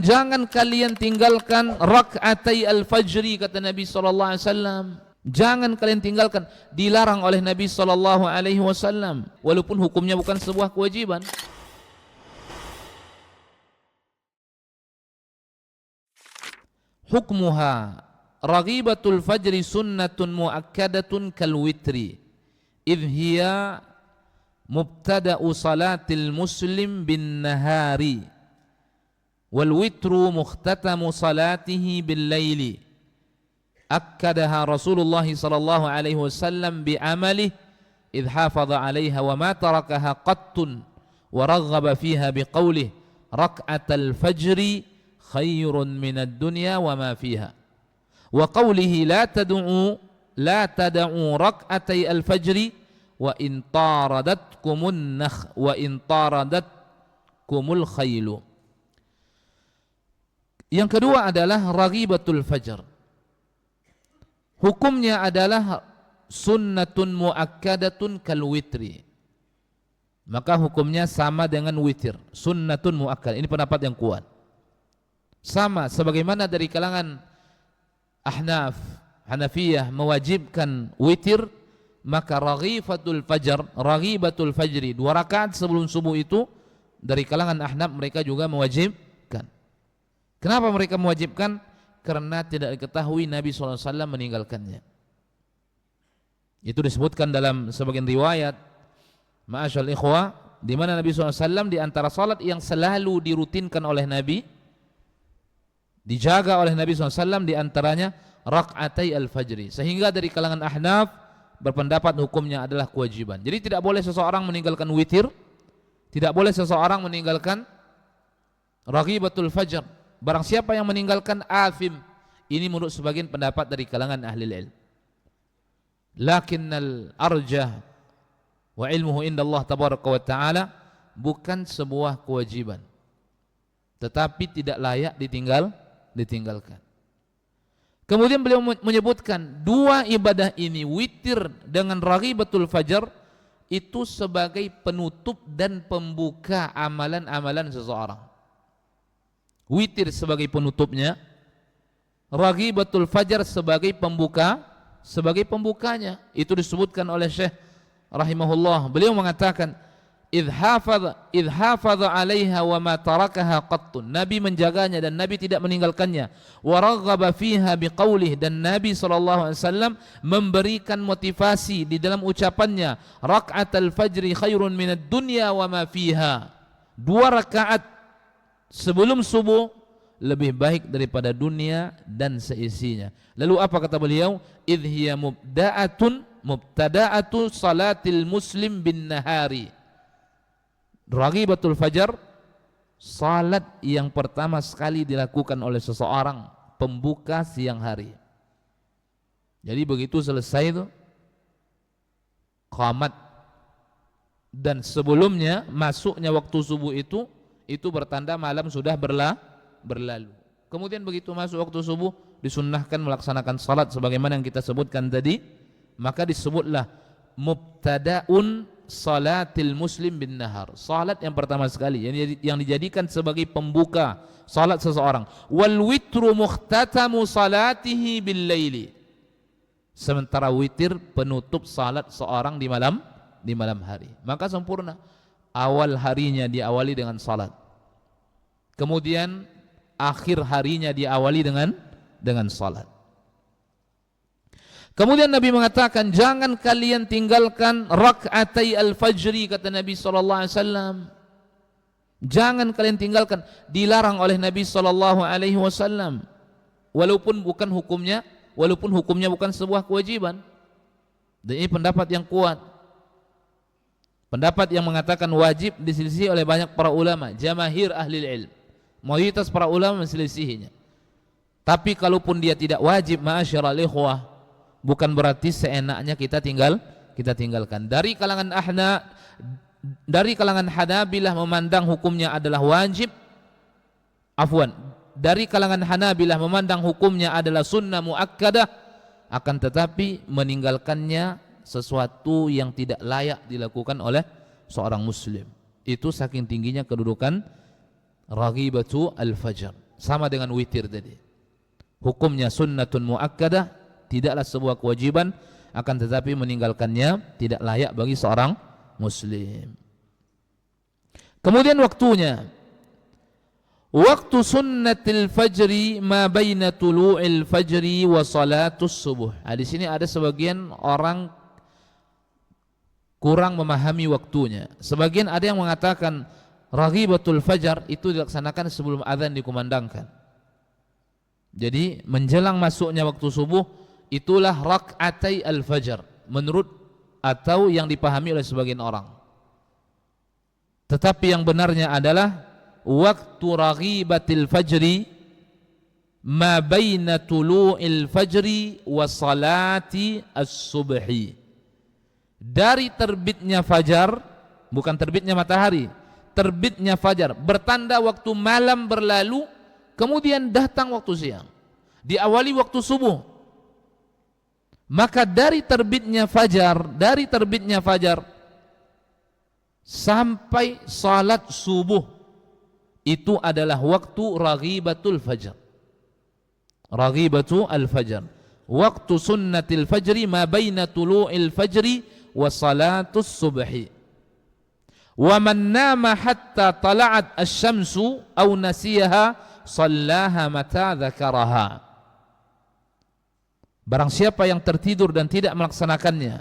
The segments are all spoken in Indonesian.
Jangan kalian tinggalkan rak'atai al-fajri, kata Nabi SAW. Jangan kalian tinggalkan, dilarang oleh Nabi SAW, walaupun hukumnya bukan sebuah kewajiban. Hukmuha raghibatul fajri sunnatun muakkadatun kal witri idh hiya mubtada'u salatil muslim bin nahari wal witru mukhtatamu salatihi bil laili akkadaha Rasulullah sallallahu alaihi wasallam bi amalihi idh hafadha 'alaiha wa ma tarakaha qattun wa raghaba fiha bi qawlihi rak'atal fajri khairun minad dunya wa ma fiha wa qawlihi la tad'u rak'atay al-fajri wa in taradatkumul khailu. Yang kedua adalah raghibatul fajr. Hukumnya adalah sunnatun muakkadatun kal witri. Maka hukumnya sama dengan witir, sunnatun muakkad. Ini pendapat yang kuat. Sama sebagaimana dari kalangan Ahnaf, Hanafiyah mewajibkan witir, maka raghibatul fajri 2 rakaat sebelum subuh itu dari kalangan Ahnaf mereka juga mewajibkan. Kenapa mereka mewajibkan? Karena tidak diketahui Nabi SAW meninggalkannya. Itu disebutkan dalam sebagian riwayat, ma'asyal ikhwah, di mana Nabi SAW di antara salat yang selalu dirutinkan oleh Nabi, dijaga oleh Nabi SAW, di antaranya rak'atai al-fajri. Sehingga dari kalangan Ahnaf berpendapat hukumnya adalah kewajiban. Jadi tidak boleh seseorang meninggalkan witir, tidak boleh seseorang meninggalkan raghibatul fajr. Barang siapa yang meninggalkan athim. Ini menurut sebagian pendapat dari kalangan ahli ilm. Lakinnal arjah wa ilmuhu indallah tabaraka wa ta'ala, bukan sebuah kewajiban, tetapi tidak layak ditinggalkan. Kemudian beliau menyebutkan 2 ibadah ini, witir dengan raghibatul fajr, itu sebagai penutup dan pembuka amalan-amalan seseorang. Witir sebagai penutupnya, raghibatul fajr sebagai pembukanya. Itu disebutkan oleh Syekh rahimahullah. Beliau mengatakan idh hafadha 'alaiha wa ma tarakaha qattun. Nabi menjaganya dan Nabi tidak meninggalkannya. Wa raghaba fiha biqaulih, dan Nabi SAW memberikan motivasi di dalam ucapannya, rak'atal fajri khairun minad dunya wa ma fiha. 2 rakaat sebelum subuh lebih baik daripada dunia dan seisinya. Lalu apa kata beliau? Idh hiya mubtada'atu salatil muslim bin nahari. Raghibatul fajr, salat yang pertama sekali dilakukan oleh seseorang, pembuka siang hari. Jadi begitu selesai itu qamat, dan sebelumnya masuknya waktu subuh itu bertanda malam sudah berlalu. Kemudian begitu masuk waktu subuh, disunnahkan melaksanakan salat sebagaimana yang kita sebutkan tadi. Maka disebutlah mubtada'un salatil muslim bin nahar, salat yang pertama sekali yang dijadikan sebagai pembuka salat seseorang. Wal witru mukhtatamu salatihi bil laili, sementara witir penutup salat seorang di malam hari. Maka sempurna. Awal harinya diawali dengan salat, kemudian akhir harinya diawali dengan salat. Kemudian Nabi mengatakan, jangan kalian tinggalkan rak'atai al-fajri, kata Nabi SAW. Jangan kalian tinggalkan, dilarang oleh Nabi SAW, walaupun hukumnya bukan sebuah kewajiban. Dan ini pendapat yang kuat. Pendapat yang mengatakan wajib diselisih oleh banyak para ulama, jamahir ahli ilm. Mayoritas para ulama menselisihinya. Tapi kalaupun dia tidak wajib, ma'asyiral ikhwah, bukan berarti seenaknya kita tinggalkan. Dari kalangan Hanabilah memandang hukumnya adalah wajib. Dari kalangan Hanabilah memandang hukumnya adalah sunnah muakkadah, akan tetapi meninggalkannya sesuatu yang tidak layak dilakukan oleh seorang muslim. Itu saking tingginya kedudukan raghibatu al-fajr. sama dengan witir tadi. Hukumnya sunnatun muakkadah, tidaklah sebuah kewajiban, akan tetapi meninggalkannya tidak layak bagi seorang muslim. Kemudian waktunya, waktu sunnatil fajri ma baina tulu'il fajri wa salatus subuh. Di sini ada sebagian orang kurang memahami waktunya. Sebagian ada yang mengatakan raghibatul fajar itu dilaksanakan sebelum azan dikumandangkan. Jadi menjelang masuknya waktu subuh itulah rak'atai al-fajr menurut atau yang dipahami oleh sebagian orang. Tetapi yang benarnya adalah waktu raghibatil fajri ma baina tulu'il fajri wa salati as-subhi. Dari terbitnya fajar, bukan terbitnya matahari, terbitnya fajar bertanda waktu malam berlalu, kemudian datang waktu siang, diawali waktu subuh. Maka dari terbitnya fajar sampai salat subuh itu adalah waktu raghibatul fajar. Raghibatu al-fajar. Waktu sunnatil fajri ma baina tulu'il fajri wa salatus subhi. Wa man nama hatta tala'at asy-syamsu aw nasiyaha sallaha mata dzakaraha. Barang siapa yang tertidur dan tidak melaksanakannya,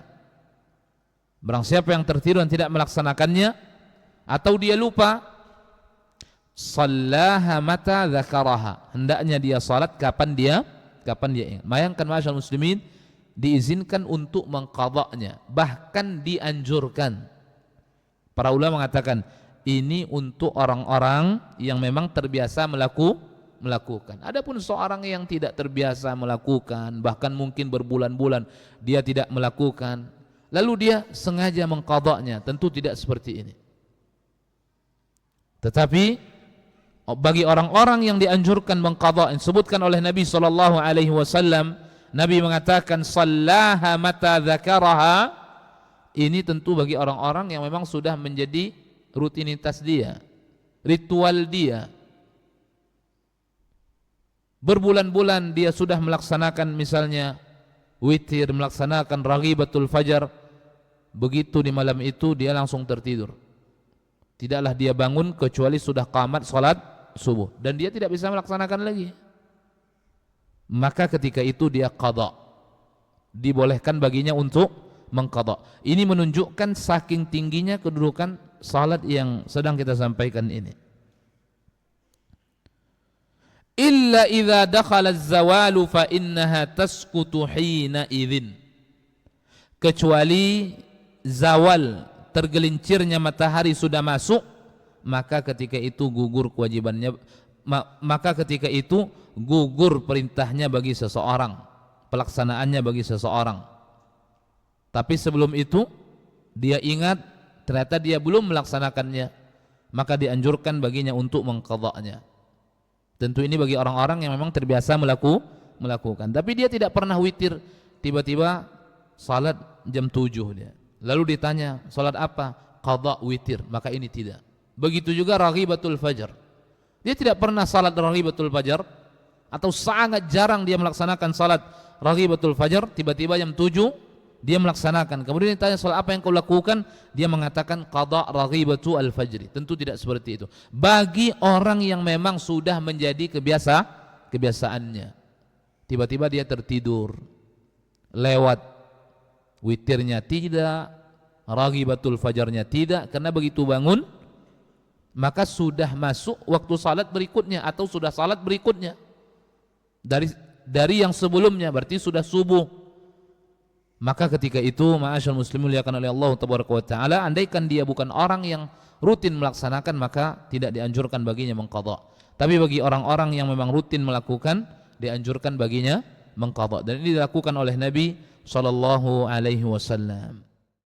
atau dia lupa, sallaha mata dzakaraha, hendaknya dia salat kapan dia ingat. Bayangkan masyaallah muslimin, diizinkan untuk mengqadanya, bahkan dianjurkan. Para ulama mengatakan ini untuk orang-orang yang memang terbiasa melakukan. Adapun seorang yang tidak terbiasa melakukan, bahkan mungkin berbulan-bulan dia tidak melakukan, lalu dia sengaja mengqadanya, tentu tidak seperti ini. Tetapi bagi orang-orang yang dianjurkan mengqada, disebutkan oleh Nabi SAW, Nabi mengatakan sallaha mata dzakaraha, ini tentu bagi orang-orang yang memang sudah menjadi rutinitas dia, ritual dia. Berbulan-bulan dia sudah melaksanakan misalnya witir, melaksanakan raghibatul fajar, begitu di malam itu dia langsung tertidur. Tidaklah dia bangun kecuali sudah qamat salat subuh dan dia tidak bisa melaksanakan lagi. Maka ketika itu dia qada, dibolehkan baginya untuk mengqada. Ini menunjukkan saking tingginya kedudukan salat yang sedang kita sampaikan ini. Illa idza dakhala az-zawalu fa innaha tasqutu hina idzin. Kecuali zawal, tergelincirnya matahari sudah masuk, maka ketika itu gugur kewajibannya, maka ketika itu gugur perintahnya bagi seseorang, pelaksanaannya bagi seseorang. Tapi sebelum itu dia ingat ternyata dia belum melaksanakannya, maka dianjurkan baginya untuk mengqadanya. Tentu ini bagi orang-orang yang memang terbiasa melakukan. Tapi dia tidak pernah witir, tiba-tiba salat jam 7 dia. Lalu ditanya, salat apa? Qada witir, maka ini tidak. Begitu juga raghibatul fajar. Dia tidak pernah salat raghibatul fajar, atau sangat jarang dia melaksanakan salat raghibatul fajar, tiba-tiba jam 7 dia melaksanakan. Kemudian ditanya, salat apa yang kau lakukan? Dia mengatakan qada raghibatu al-fajri. Tentu tidak seperti itu. Bagi orang yang memang sudah menjadi kebiasaannya, tiba-tiba dia tertidur, lewat witirnya tidak, raghibatul fajarnya tidak, karena begitu bangun maka sudah masuk waktu salat berikutnya atau sudah salat berikutnya dari yang sebelumnya, berarti sudah subuh. Maka ketika itu ma'asyal muslimin muliakan oleh Allah tabaraka wa taala, andaikan dia bukan orang yang rutin melaksanakan, maka tidak dianjurkan baginya mengqadha. Tapi bagi orang-orang yang memang rutin melakukan, dianjurkan baginya mengqadha. Dan ini dilakukan oleh Nabi sallallahu alaihi wasallam.